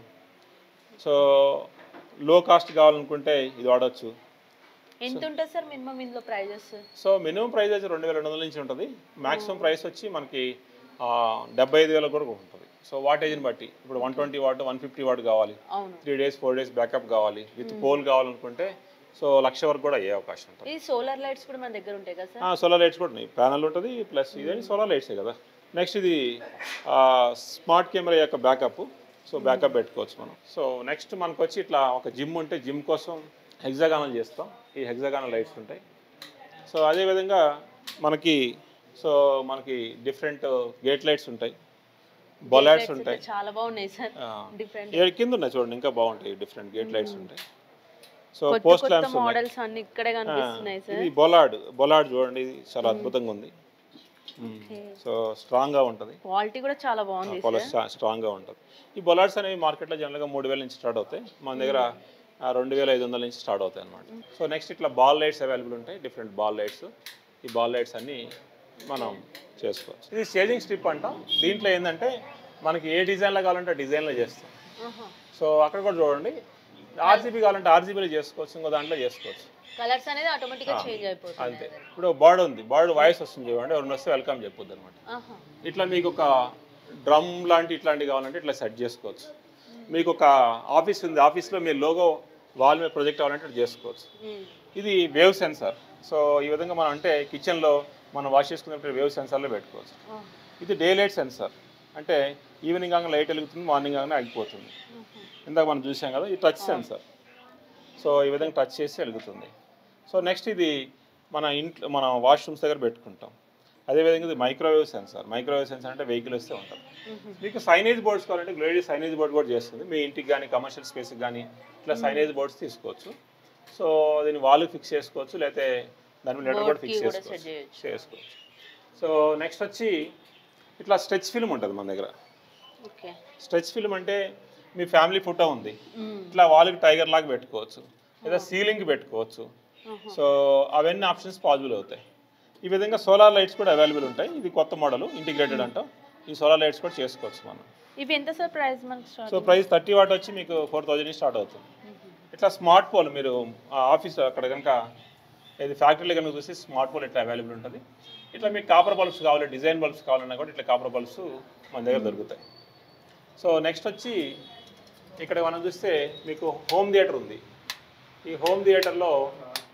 సో లో కాస్ట్ కావాలనుకుంటే ఇది వాడవచ్చు. ఎంత ఉంటుంది సార్ మినిమం ఇందులో ప్రైజెస్? సో మినిమం ప్రైస్ వచ్చి 2200 నుంచి ఉంటుంది. మ్యాక్సిమం ప్రైస్ వచ్చి మనకి 75,000 కూడా ఉంటుంది. సో వాటేజ్ని బట్టి ఇప్పుడు 120 వాట్ 150 వాట్ కావాలి, 3 days 4 days బ్యాకప్ కావాలి, విత్ పోల్ కావాలనుకుంటే సో 1,00,000 వరకు కూడా అయ్యే అవకాశం ఉంటుంది. ఈ సోలార్ లైట్స్ కూడా మన దగ్గర ఉంటాయి కదా సార్? సోలార్ లైట్స్ కూడా ఉన్నాయి. ప్యానల్ ఉంటుంది ప్లస్ ఇదేంటి సోలార్ లైట్సే కదా. నెక్స్ట్ ఇది స్మార్ట్ కెమెరా యొక్క బ్యాకప్. సో బ్యాకప్ పెట్టుకోవచ్చు మనం. సో నెక్స్ట్ మనకు వచ్చి ఇట్లా ఒక జిమ్ ఉంటే జిమ్ కోసం హెగ్జాగానల్ చేస్తాం. ఈ హెగ్జాగానల్ లైట్స్ ఉంటాయి. సో అదేవిధంగా మనకి డిఫరెంట్ గేట్ లైట్స్ ఉంటాయి, బొలాడ్స్ ఉంటాయి. చాలా బాగున్నాయి సార్. డిఫరెంట్ కింద ఉన్నాయి చూడండి, ఇంకా బాగుంటాయి. డిఫరెంట్ గేట్ లైట్స్ ఉంటాయి. సో పోస్ట్ ల్యాంప్స్ మోడల్స్ అన్ని ఇక్కడే కనిపిస్తున్నాయి సార్. ఇది బొలాడ్ చూడండి, ఇది చాలా అద్భుతంగా ఉంది. సో స్ట్రాంగ్గా ఉంటుంది. క్వాలిటీ కూడా చాలా బాగుంది, స్ట్రాంగ్గా ఉంటుంది. ఈ బొలాడ్స్ అనేవి మార్కెట్లో జనరల్గా 3,000 నుంచి స్టార్ట్ అవుతాయి. మన దగ్గర 2,500 నుంచి స్టార్ట్ అవుతాయి అన్నమాట. సో నెక్స్ట్ ఇట్లా బాల్ లైట్స్ అవైలబుల్ ఉంటాయి, డిఫరెంట్ బాల్ లైట్స్. ఈ బాల్ లైట్స్ అన్నీ మనం చేసుకోవచ్చు. ఇది స్టేజింగ్ స్ట్రిప్ అంటాం. దీంట్లో ఏంటంటే మనకి ఏ డిజైన్లో కావాలంటే ఆ డిజైన్లో చేస్తాం. సో అక్కడ కూడా చూడండి, ఆర్జీబీ కావాలంటే ఆర్జీబీలో చేసుకోవచ్చు, ఇంకో దాంట్లో చేసుకోవచ్చు. కలర్స్ అనేది ఆటోమేటిక్గా చేంజ్ అయిపోతుంది. అంతే. ఇప్పుడు బర్డ్ ఉంది, బర్డ్ వాయిస్ వస్తుంది చూడండి, ఎవరిని వస్తే వెల్కమ్ చెప్పొద్దు అనమాట. ఇట్లా మీకు ఒక డ్రమ్ ఇట్లాంటివి కావాలంటే ఇట్లా సెట్ చేసుకోవచ్చు. మీకు ఒక ఆఫీస్ ఉంది, ఆఫీస్లో మీ లోగో వాల్ మీద ప్రొజెక్ట్ అవ్వాలంటే చేసుకోవచ్చు. ఇది వేవ్ సెన్సార్. సో ఈ విధంగా మనం అంటే కిచెన్లో మనం వాష్ చేసుకున్నప్పుడు వేవ్ సెన్సార్లో పెట్టుకోవచ్చు. ఇది డే లైట్ సెన్సార్. అంటే ఈవినింగ్ కాగానే లైట్ వెలుగుతుంది, మార్నింగ్ కాగానే ఆగిపోతుంది. ఇందాక మనం చూసాం కదా, ఇది టచ్ సెన్సార్. సో ఈ విధంగా టచ్ చేసి వెలుగుతుంది. సో నెక్స్ట్ ఇది మన వాష్రూమ్స్ దగ్గర పెట్టుకుంటాం. అదేవిధంగా ఇది మైక్రోవేవ్ సెన్సార్. మైక్రోవేవ్ సెన్సార్ అంటే వెహికల్ వస్తే ఉంటుంది. మీకు సైనేజ్ బోర్డ్స్ కావాలంటే గ్లోడీ సైనేజ్ బోర్డ్ కూడా చేస్తుంది. మీ ఇంటికి కానీ కమర్షియల్ స్పేస్కి కానీ ఇట్లా సైనేజ్ బోర్డ్స్ తీసుకోవచ్చు. సో దీన్ని వాల్కి ఫిక్స్ చేసుకోవచ్చు, లేకపోతే దాని మీద లెటర్ కూడా ఫిక్స్ చేసుకోవచ్చు. సో నెక్స్ట్ వచ్చి ఇట్లా స్ట్రెచ్ ఫిల్మ్ ఉంటుంది మన దగ్గర. స్ట్రెచ్ ఫిల్మ్ అంటే మీ ఫ్యామిలీ ఫోటో ఉంది, ఇట్లా వాళ్ళకి టైగర్ లాగా పెట్టుకోవచ్చు, లేదా సీలింగ్కి పెట్టుకోవచ్చు. సో అవన్నీ ఆప్షన్స్ పాసిబుల్ అవుతాయి. ఈ విధంగా సోలార్ లైట్స్ కూడా అవైలబుల్ ఉంటాయి. ఇది కొత్త మోడల్ ఇంటిగ్రేటెడ్ అంటాం. ఈ సోలార్ లైట్స్ కూడా చేసుకోవచ్చు మనం. ఇవి ఎంత సార్ ప్రైస్ మనకి? సో ప్రైస్ 30 వాట్ వచ్చి మీకు 4,000 నుంచి స్టార్ట్ అవుతుంది. ఇట్లా స్మార్ట్ పోల్, మీరు ఆఫీస్ అక్కడ కనుక ఇది ఫ్యాక్టరీలో కనుక చూసి స్మార్ట్ పోల్ ఇట్లా అవైలబుల్ ఉంటుంది. ఇట్లా మీకు కాపర్ బల్బ్స్ కావాలి, డిజైన్ బల్బ్స్ కావాలన్నా కూడా ఇట్లా కాపర్ బల్బ్స్ మన దగ్గర దొరుకుతాయి. సో నెక్స్ట్ వచ్చి ఇక్కడ మనం చూస్తే మీకు హోమ్ థియేటర్ ఉంది. ఈ హోమ్ థియేటర్లో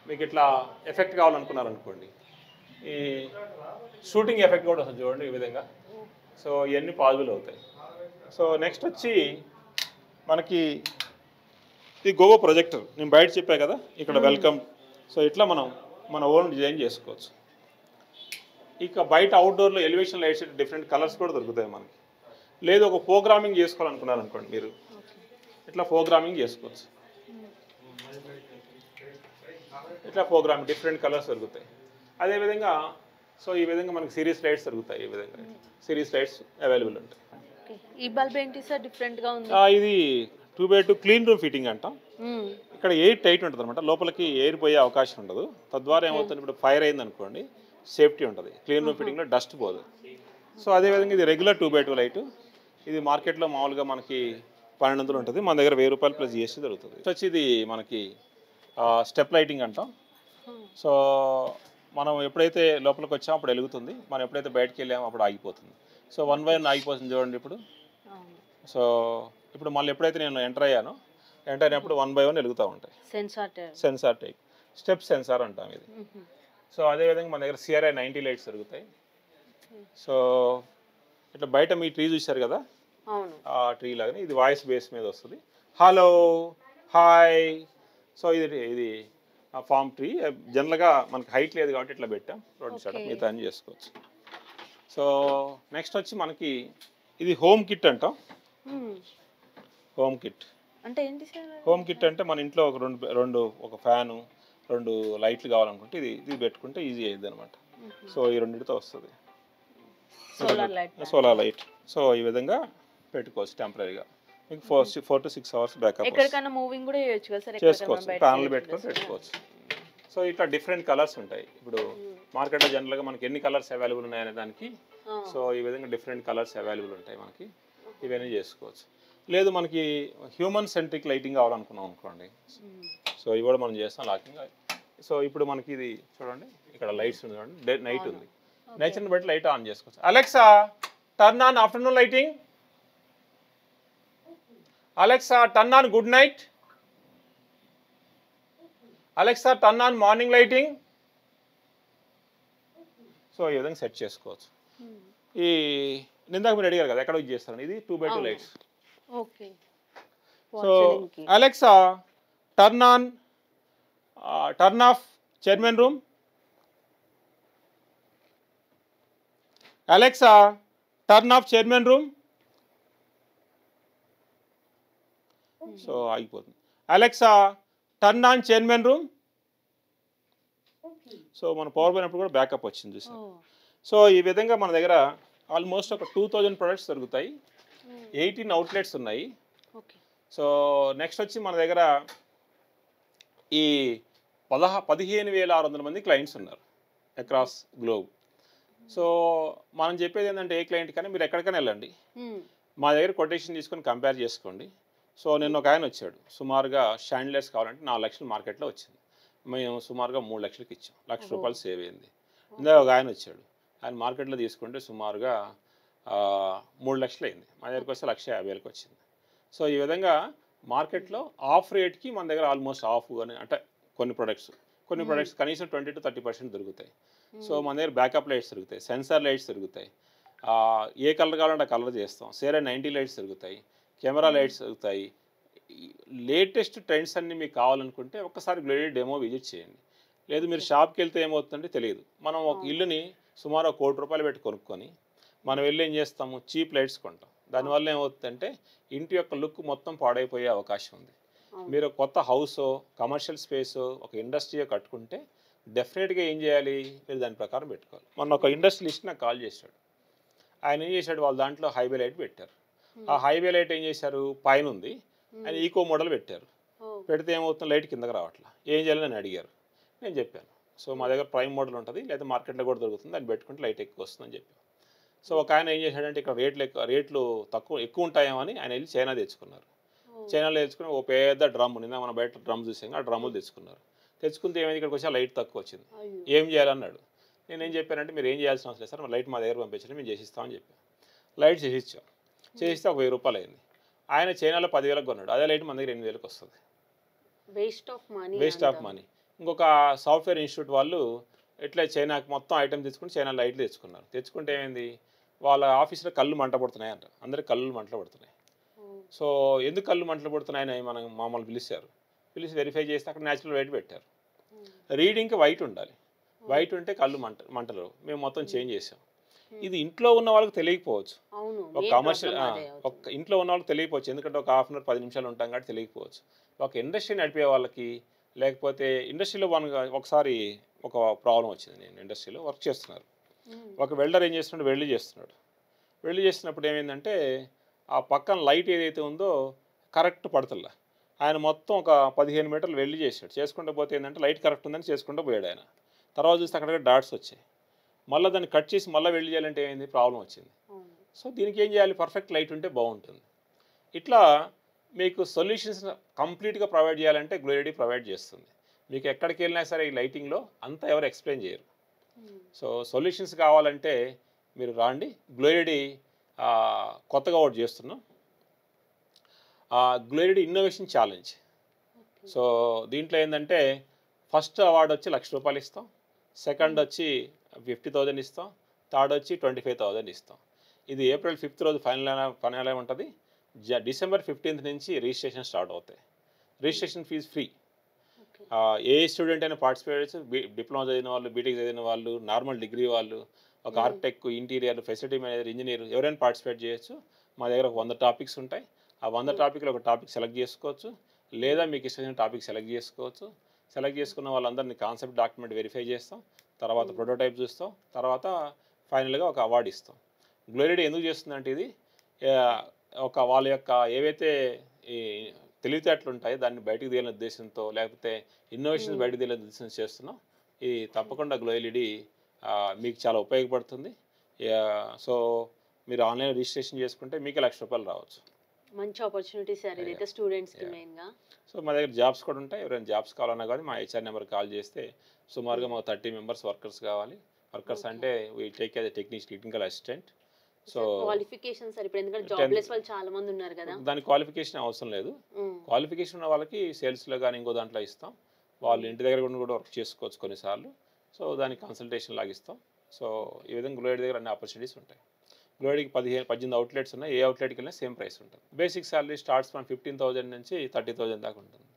మీకు ఇట్లా ఎఫెక్ట్ కావాలనుకున్నారనుకోండి, ఈ షూటింగ్ ఎఫెక్ట్ కూడా వస్తుంది చూడండి ఈ విధంగా. సో ఇవన్నీ పాసిబుల్ అవుతాయి. సో నెక్స్ట్ వచ్చి మనకి ఇది గోవో ప్రొజెక్టర్. నేను బయట చెప్పా కదా, ఇక్కడ వెల్కమ్. సో ఇట్లా మనం మన ఓన్ డిజైన్ చేసుకోవచ్చు. ఇక బయట అవుట్డోర్లో ఎలివేషన్ లైట్స్ డిఫరెంట్ కలర్స్ కూడా దొరుకుతాయి మనకి. లేదు ఒక ప్రోగ్రామింగ్ చేసుకోవాలనుకున్నారనుకోండి, మీరు ఇట్లా ప్రోగ్రామింగ్ చేసుకోవచ్చు. ఇట్లా ప్రోగ్రామింగ్ డిఫరెంట్ కలర్స్ దొరుకుతాయి. అదేవిధంగా సో ఈ విధంగా మనకి సిరీస్ లైట్స్ దొరుకుతాయి. ఈ విధంగా సిరీస్ లైట్స్ అవైలబుల్ ఉంటాయి. ఈ బల్బ్ ఏంటి సార్ డిఫరెంట్గా ఉంది? ఇది 2x2 క్లీన్ రూమ్ ఫిట్టింగ్ అంటాం. ఇక్కడ ఎయిర్ టైట్ ఉంటుంది అనమాట, లోపలికి ఎయిర్ పోయే అవకాశం ఉండదు. తద్వారా ఏమవుతుంది, ఇప్పుడు ఫైర్ అయింది అనుకోండి సేఫ్టీ ఉంటుంది. క్లీన్ రూమ్ ఫిట్టింగ్లో డస్ట్ పోదు. సో అదేవిధంగా ఇది రెగ్యులర్ 2x2 లైట్. ఇది మార్కెట్లో మామూలుగా మనకి 1200 ఉంటుంది, మన దగ్గర 1000 రూపాయలు ప్లస్ GST దొరుకుతుంది. వచ్చి ఇది మనకి స్టెప్ లైటింగ్ అంటాం. సో మనం ఎప్పుడైతే లోపలికి వచ్చామో అప్పుడు వెలుగుతుంది, మనం ఎప్పుడైతే బయటకు వెళ్ళామో అప్పుడు ఆగిపోతుంది. సో 1 by 1 ఆగిపోతుంది చూడండి ఇప్పుడు. సో ఇప్పుడు మళ్ళీ ఎప్పుడైతే నేను ఎంటర్ అయ్యానో, ఎంటర్ అయినప్పుడు 1 by 1 వెలుగుతూ ఉంటాయి. సెన్సార్ టైప్ స్టెప్ సెన్సార్ అంటాం ఇది. సో అదేవిధంగా మన దగ్గర CRI 90 లైట్స్ దొరుకుతాయి. సో ఇట్లా బయట మీ ట్రీ చూశారు కదా, ఆ ట్రీ లాగానే ఇది వాయిస్ బేస్ మీద వస్తుంది. Hello, hi. సో ఇది ఫామ్ ట్రీ. జనరల్గా మనకి హైట్ లేదు కాబట్టి ఇట్లా పెట్టాం. రోడ్ సెటప్ మిగతా అన్ని చేసుకోవచ్చు. సో నెక్స్ట్ వచ్చి మనకి ఇది హోమ్ కిట్ అంటాం. హోమ్ కిట్ అంటే ఏంటి సార్? హోమ్ కిట్ అంటే మన ఇంట్లో ఒక రెండు ఒక ఫ్యాను, 2 లైట్లు కావాలనుకుంటే ఇది పెట్టుకుంటే ఈజీ అయ్యింది అనమాట. సో ఈ రెండింటితో వస్తుంది సోలార్ లైట్. సో ఈ విధంగా పెట్టుకోవచ్చు టెంపరీగా. మీకు 4 to 6 hours బ్యాకప్. ఎక్కడికైనా మూవింగ్ కూడా చేయొచ్చు కదా సార్? చేసుకోవచ్చు, ప్యానల్ పెట్టుకోవచ్చు. సో ఇట్లా డిఫరెంట్ కలర్స్ ఉంటాయి. ఇప్పుడు మార్కెట్లో జనరల్గా మనకి ఎన్ని కలర్స్ అవైలబుల్ ఉన్నాయనే దానికి సో ఈ విధంగా డిఫరెంట్ కలర్స్ అవైలబుల్ ఉంటాయి మనకి. ఇవన్నీ చేసుకోవచ్చు. లేదు మనకి హ్యూమన్ సెంట్రిక్ లైటింగ్ కావాలనుకున్నాం అనుకోండి, సో ఇవి కూడా మనం చేస్తాం లాకింగ్. సో ఇప్పుడు మనకి ఇది చూడండి, ఇక్కడ లైట్స్ ఉంది చూడండి, నైట్ ఉంది. నేచర్ని బట్టి లైట్ ఆన్ చేసుకోవచ్చు. Alexa turn on afternoon lighting. Alexa turn on good night. Alexa turn on morning lighting. So ఈ విధంగా సెట్ చేసుకోవచ్చు. ఈ నిందాక మీరు అడిగారు కదా ఎక్కడ యూజ్ చేస్తాను, ఇది 2x2 lights. Okay. So Alexa turn off chairman room. Alexa turn off chairman room. So ఆగిపోతుంది. Alexa turn on chairman room. So మన పవర్ పోయినప్పుడు కూడా బ్యాకప్ వచ్చింది సార్. సో ఈ విధంగా మన దగ్గర ఆల్మోస్ట్ ఒక 2000 ప్రొడక్ట్స్ దొరుకుతాయి. 18 అవుట్లెట్స్ ఉన్నాయి. సో నెక్స్ట్ వచ్చి మన దగ్గర ఈ 15,600 మంది క్లయింట్స్ ఉన్నారు అక్రాస్ గ్లోబ్. సో మనం చెప్పేది ఏంటంటే ఏ క్లయింట్ కానీ మీరు ఎక్కడికైనా వెళ్ళండి, మా దగ్గర కొటేషన్ తీసుకొని కంపేర్ చేసుకోండి. సో నిన్న ఒక ఆయన వచ్చాడు, సుమారుగా షాండ్లర్స్ కావాలంటే 4 లక్షలు మార్కెట్లో వచ్చింది. మేము సుమారుగా 3 లక్షలకి ఇచ్చాం, ₹1,00,000 సేవ్ అయింది. ఇందా ఒక ఆయన వచ్చాడు, ఆయన మార్కెట్లో తీసుకుంటే సుమారుగా 3 లక్షలు అయింది, మా దగ్గరికి వస్తే 1,50,000కి వచ్చింది. సో ఈ విధంగా మార్కెట్లో ఆఫ్ రేట్కి మన దగ్గర ఆల్మోస్ట్ ఆఫ్ కానీ అంటే కొన్ని ప్రొడక్ట్స్ కనీసం 20 to 30% దొరుకుతాయి. సో మన దగ్గర బ్యాకప్ లైట్స్ దొరుకుతాయి, సెన్సార్ లైట్స్ దొరుకుతాయి, ఏ కలర్ కావాలంటే ఆ కలర్ చేస్తాం, CRI 90 లైట్స్ దొరుకుతాయి, కెమెరా లైట్స్ దొరుకుతాయి. లేటెస్ట్ ట్రెండ్స్ అన్నీ మీకు కావాలనుకుంటే ఒక్కసారి గ్లోడీ డెమో విజిట్ చేయండి. లేదు మీరు షాప్కి వెళ్తే ఏమవుతుందంటే తెలియదు. మనం ఒక ఇల్లుని సుమారు ₹1,00,00,000 పెట్టి కొనుక్కొని మనం వెళ్ళి ఏం చేస్తాము, చీప్ లైట్స్ కొంటాం. దానివల్ల ఏమవుతుందంటే ఇంటి యొక్క లుక్ మొత్తం పాడైపోయే అవకాశం ఉంది. మీరు కొత్త హౌసో కమర్షియల్ స్పేసో ఒక ఇండస్ట్రీయో కట్టుకుంటే డెఫినెట్గా ఏం చేయాలి, మీరు దాని ప్రకారం పెట్టుకోవాలి. మొన్న ఒక ఇండస్ట్రియలిస్ట్ నాకు కాల్ చేశాడు. ఆయన ఏం చేశాడు, వాళ్ళ దాంట్లో హైవే లైట్ పెట్టారు. ఆ హైవే లైట్ ఏం చేశారు, పైన ఉంది, ఆయన ఈకో మోడల్ పెట్టారు. పెడితే ఏమవుతుంది, లైట్ కిందకి రావట్లా. ఏం చేయాలని నన్ను అడిగారు, నేను చెప్పాను. సో మా దగ్గర ప్రైమ్ మోడల్ ఉంటుంది, లేదా మార్కెట్లో కూడా దొరుకుతుంది, దాన్ని పెట్టుకుంటే లైట్ ఎక్కువ వస్తుందని చెప్పాను. సో ఒక ఆయన ఏం చేశాడంటే ఇక్కడ రేట్లు ఎక్కువ ఉంటాయేమో అని ఆయన వెళ్ళి చైనా తెచ్చుకున్నారు. చైనాలో తెచ్చుకుని ఓ పెద్ద డ్రమ్, నిన్న మన బయట డ్రమ్ చూసాం, ఆ డ్రమ్ములు తెచ్చుకున్నారు. తెచ్చుకుంటే ఏమైంది, ఇక్కడికి వచ్చి లైట్ తక్కువ వచ్చింది. ఏం చేయాలన్నాడు. నేనేం చెప్పానంటే మీరు ఏం చేయాల్సిన అవసరం లేదు సార్, లైట్ మా దగ్గర పంపించండి, మేము చేసిస్తామని చెప్పాను. లైట్ చేసిచ్చాం. చేస్తే ఒక ₹1,000 అయింది. ఆయన చైనాలో 10,000కి కొన్నాడు, అదే లైట్ మన దగ్గర 8,000కి వస్తుంది. Waste of money. ఇంకొక సాఫ్ట్వేర్ ఇన్స్టిట్యూట్ వాళ్ళు ఇట్లా చైనాకి మొత్తం ఐటమ్ తెచ్చుకుని చైనా లైట్లు తెచ్చుకున్నారు. తెచ్చుకుంటే ఏమైంది, వాళ్ళ ఆఫీస్లో కళ్ళు మంట పడుతున్నాయి అంట, అందరికి కళ్ళు మంటలు పడుతున్నాయి. సో ఎందుకు కళ్ళు మంటలు పడుతున్నాయని మనం మామూలు పిలిచారు. పిలిచి వెరిఫై చేస్తే అక్కడ న్యాచురల్ వైట్ పెట్టారు. రీడింగ్కి వైట్ ఉండాలి, వైట్ ఉంటే కళ్ళు మంటలు. మేము మొత్తం చేంజ్ చేసాం. ఇది ఇంట్లో ఉన్న వాళ్ళకి తెలియకపోవచ్చు, ఒక కమర్షియల్ ఒక ఇంట్లో ఉన్న వాళ్ళకి తెలియకపోవచ్చు, ఎందుకంటే ఒక హాఫ్ అన్ అవర్ 10 నిమిషాలు ఉంటాం కాబట్టి తెలియకపోవచ్చు. ఒక ఇండస్ట్రీ నడిపే వాళ్ళకి, లేకపోతే ఇండస్ట్రీలో ఒకసారి ఒక ప్రాబ్లం వచ్చింది. నేను ఇండస్ట్రీలో వర్క్ చేస్తున్నారు, ఒక వెల్డర్ ఏం చేస్తున్నాడు, వెల్డ్ చేస్తున్నాడు. వెల్డ్ చేస్తున్నప్పుడు ఏమైందంటే ఆ పక్కన లైట్ ఏదైతే ఉందో కరెక్ట్ పడతల్లా. ఆయన మొత్తం ఒక 15 మీటర్లు వెల్డ్ చేశాడు. చేసుకుంటూ పోతే ఏంటంటే లైట్ కరెక్ట్ ఉందని చేసుకుంటూ పోయాడు ఆయన. తర్వాత చూస్తే అక్కడ డాట్స్ వచ్చాయి. మళ్ళీ దాన్ని కట్ చేసి మళ్ళీ వెల్డ్ చేయాలంటే ఏమైంది, ప్రాబ్లం వచ్చింది. సో దీనికి ఏం చేయాలి, పర్ఫెక్ట్ లైట్ ఉంటే బాగుంటుంది. ఇట్లా మీకు సొల్యూషన్స్ కంప్లీట్గా ప్రొవైడ్ చేయాలంటే గ్లోయరీ ప్రొవైడ్ చేస్తుంది. మీకు ఎక్కడికి వెళ్ళినా సరే ఈ లైటింగ్లో అంతా ఎవరు ఎక్స్ప్లెయిన్ చేయరు. సో సొల్యూషన్స్ కావాలంటే మీరు రాండి. గ్లోయరీ కొత్తగా ఒకటి చేస్తున్నాం, గ్లోయరీ ఇన్నోవేషన్ ఛాలెంజ్. సో దీంట్లో ఏంటంటే ఫస్ట్ అవార్డు వచ్చి ₹1,00,000 ఇస్తాం, సెకండ్ వచ్చి 50,000 ఇస్తాం, థర్డ్ వచ్చి 25,000 ఇస్తాం. ఇది April 5th రోజు ఫైనల్ ఉంటుంది. December 15th నుంచి రిజిస్ట్రేషన్ స్టార్ట్ అవుతాయి. Registration fee free. ఏ స్టూడెంట్ అయినా పార్టిసిపేట్ చేయొచ్చు. డిప్లొమా చదివిన వాళ్ళు, బీటెక్ చదివిన వాళ్ళు, నార్మల్ డిగ్రీ వాళ్ళు, ఒక architect, interior, facility manager, engineer ఎవరైనా పార్టిసిపేట్ చేయొచ్చు. మా దగ్గర ఒక 100 టాపిక్స్ ఉంటాయి. ఆ 100 టాపిక్లో ఒక టాపిక్ సెలెక్ట్ చేసుకోవచ్చు, లేదా మీకు ఇష్టమైన టాపిక్ సెలెక్ట్ చేసుకోవచ్చు. సెలెక్ట్ చేసుకున్న వాళ్ళందరినీ కాన్సెప్ట్ డాక్యుమెంట్ వెరిఫై చేస్తాం, తర్వాత ప్రోటోటైప్ చూస్తాం, తర్వాత ఫైనల్గా ఒక అవార్డు ఇస్తాం. గ్లోయరీ ఎందుకు చేస్తుందంటే ఇది ఒక వాళ్ళ యొక్క ఏవైతే ఈ తెలివితేటలు ఉంటాయో దాన్ని బయటకు తీయాలనే ఉద్దేశంతో, లేకపోతే ఇన్నోవేషన్స్ బయటకు తీయాలనే ఉద్దేశంతో చేస్తున్నాం. ఇది తప్పకుండా గ్లోయరీ మీకు చాలా ఉపయోగపడుతుంది. సో మీరు ఆన్లైన్ రిజిస్ట్రేషన్ చేసుకుంటే మీకు ₹1,00,000 రావచ్చు. మంచి ఆపర్చునిటీ సార్ ఇదైతే స్టూడెంట్స్కి మెయిన్గా. సో మా దగ్గర జాబ్స్ కూడా ఉంటాయి. ఎవరైనా జాబ్స్ కావాలన్నా కానీ మా HR నెంబర్ కాల్ చేస్తే సుమారుగా మాకు 30 మెంబర్స్ వర్కర్స్ కావాలి. వర్కర్స్ అంటే we take as technical assistant. So qualification sir ఇప్పుడు ఎందుకంటే జాబ్లెస్ వాళ్ళు చాలా మంది ఉన్నారు కదా, దానికి క్వాలిఫికేషన్ అవసరం లేదు. క్వాలిఫికేషన్ ఉన్న వాళ్ళకి సేల్స్లో కానీ ఇంకో దాంట్లో ఇస్తాం. వాళ్ళు ఇంటి దగ్గర కూడా వర్క్ చేసుకోవచ్చు కొన్నిసార్లు. సో దానికి కన్సల్టేషన్ లాగా ఇస్తాం. సో ఈ విధంగా గ్లోయరీ దగ్గర అన్ని ఆపర్చునిటీస్ ఉంటాయి. గ్లోయరీకి 18 అవుట్లెట్స్ ఉన్నాయి. ఏ అవుట్లెట్కి వెళ్ళినా సేమ్ ప్రైస్ ఉంటుంది. బేసిక్ సాలరీ స్టార్ట్స్ ఫ్రమ్ 15,000 నుంచి 30,000 దాకా ఉంటుంది.